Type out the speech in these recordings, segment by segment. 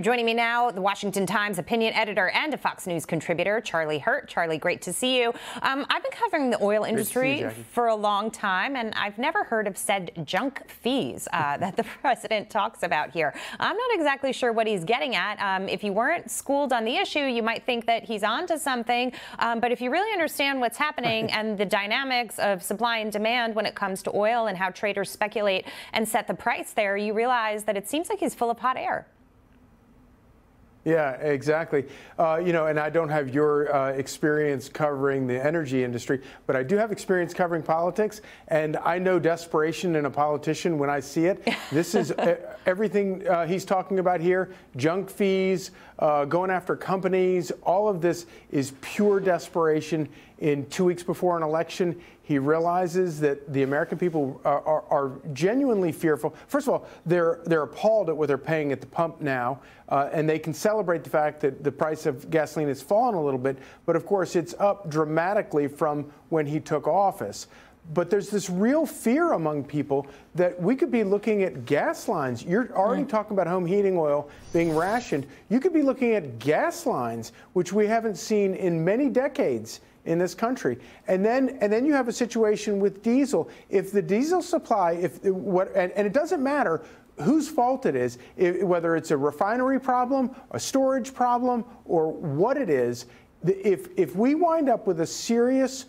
Joining me now, the Washington Times opinion editor and a Fox News contributor, Charlie Hurt. Charlie, great to see you. I've been covering the oil industry for a long time, and I've never heard of said junk fees that the president talks about here. I'm not exactly sure what he's getting at. If you weren't schooled on the issue, you might think that he's onto something. But if you really understand what's happening and the dynamics of supply and demand when it comes to oil and how traders speculate and set the price there, you realize that it seems like he's full of hot air. Yeah, exactly. And I don't have your experience covering the energy industry, but I do have experience covering politics, and I know desperation in a politician when I see it. This is everything he's talking about here, junk fees, going after companies. All of this is pure desperation. In 2 weeks before an election, he realizes that the American people are genuinely fearful. First of all, they're appalled at what they're paying at the pump now, and they can celebrate the fact that the price of gasoline has fallen a little bit. But of course, it's up dramatically from when he took office. But there's this real fear among people that we could be looking at gas lines. You're already talking about home heating oil being rationed. You could be looking at gas lines, which we haven't seen in many decades in this country. And then you have a situation with diesel. If the diesel supply, and it doesn't matter whose fault it is, whether it's a refinery problem, a storage problem, or what it is, if we wind up with a serious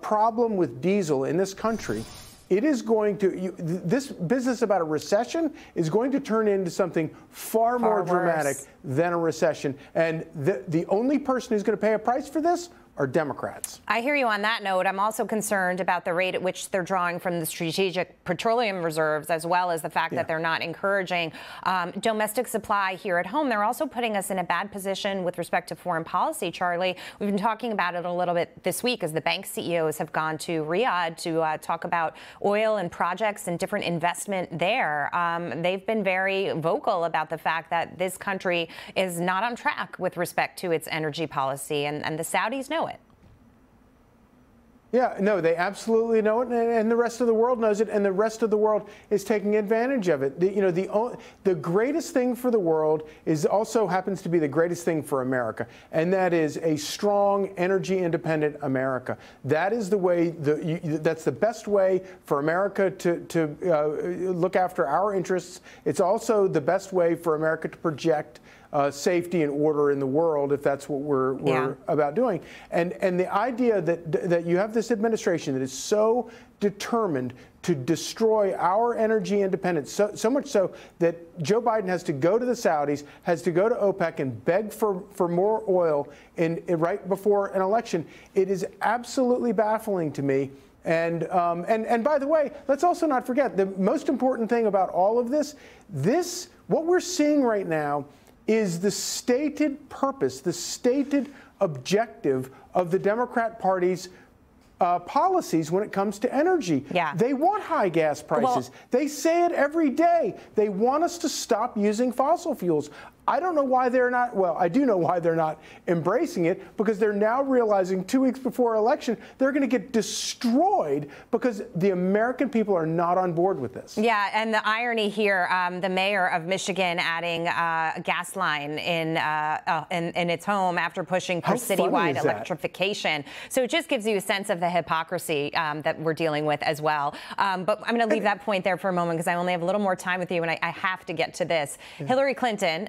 problem with diesel in this country, it is going to, this business about a recession is going to turn into something far more dramatic than a recession. And the only person who's going to pay a price for this are Democrats. I hear you on that note. I'm also concerned about the rate at which they're drawing from the strategic petroleum reserves, as well as the fact that they're not encouraging domestic supply here at home. They're also putting us in a bad position with respect to foreign policy, Charlie. We've been talking about it a little bit this week as the bank CEOs have gone to Riyadh to talk about oil and projects and different investment there. They've been very vocal about the fact that this country is not on track with respect to its energy policy, and the Saudis know it. Yeah, no, they absolutely know it, and the rest of the world knows it, and the rest of the world is taking advantage of it. The greatest thing for the world is also happens to be the greatest thing for America, and that is a strong, energy-independent America. That is the way. That's the best way for America to look after our interests. It's also the best way for America to project safety and order in the world, if that's what we're about doing. And the idea that you have this administration that is so determined to destroy our energy independence, so much so that Joe Biden has to go to the Saudis, has to go to OPEC and beg for more oil right before an election. It is absolutely baffling to me. And by the way, let's also not forget the most important thing about all of this, what we're seeing right now is the stated purpose, the stated objective of the Democrat Party's policies when it comes to energy. Yeah. They want high gas prices. They say it every day. They want us to stop using fossil fuels. I don't know why they're not, well, I do know why they're not embracing it, because they're now realizing 2 weeks before election, they're going to get destroyed because the American people are not on board with this. Yeah, and the irony here, the mayor of Michigan adding a gas line in its home after pushing for citywide electrification. So it just gives you a sense of the hypocrisy that we're dealing with as well. But I'm going to leave that point there for a moment because I only have a little more time with you, and I have to get to this. Hillary Clinton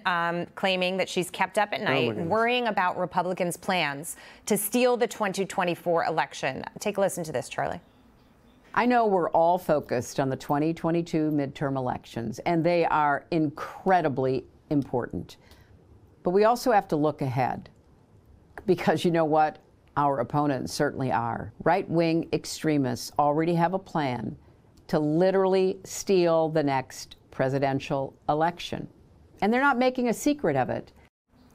claiming that she's kept up at night, worrying about Republicans' plans to steal the 2024 election. Take a listen to this, Charlie. I know we're all focused on the 2022 midterm elections, and they are incredibly important. But we also have to look ahead, because you know what? Our opponents certainly are. Right-wing extremists already have a plan to literally steal the next presidential election. And they're not making a secret of it.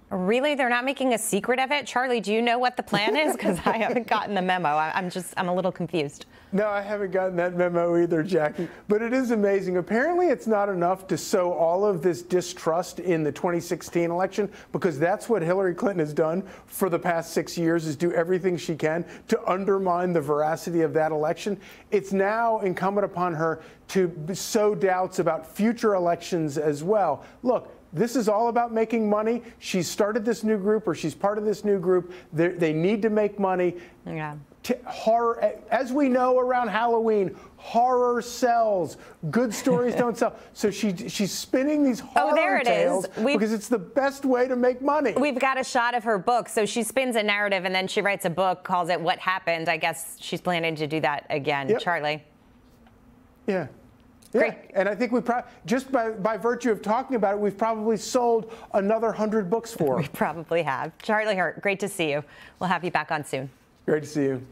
Really? They're not making a secret of it? Charlie, do you know what the plan is? Because I haven't gotten the memo. I'm a little confused. No, I haven't gotten that memo either, Jackie. But it is amazing. Apparently, it's not enough to sow all of this distrust in the 2016 election, because that's what Hillary Clinton has done for the past 6 years, is do everything she can to undermine the veracity of that election. It's now incumbent upon her to sow doubts about future elections as well. Look, This is all about making money. She's started this new group, or she's part of this new group. They need to make money. Yeah. Horror, as we know around Halloween, horror sells. Good stories don't sell. So she's spinning these horror tales because it's the best way to make money. We've got a shot of her book. So she spins a narrative and then she writes a book, calls it What Happened. I guess she's planning to do that again. Yep. Charlie. Yeah. Great. Yeah, and I think we just by virtue of talking about it, we've probably sold another 100 books for her. We probably have. Charlie Hurt, great to see you. We'll have you back on soon. Great to see you.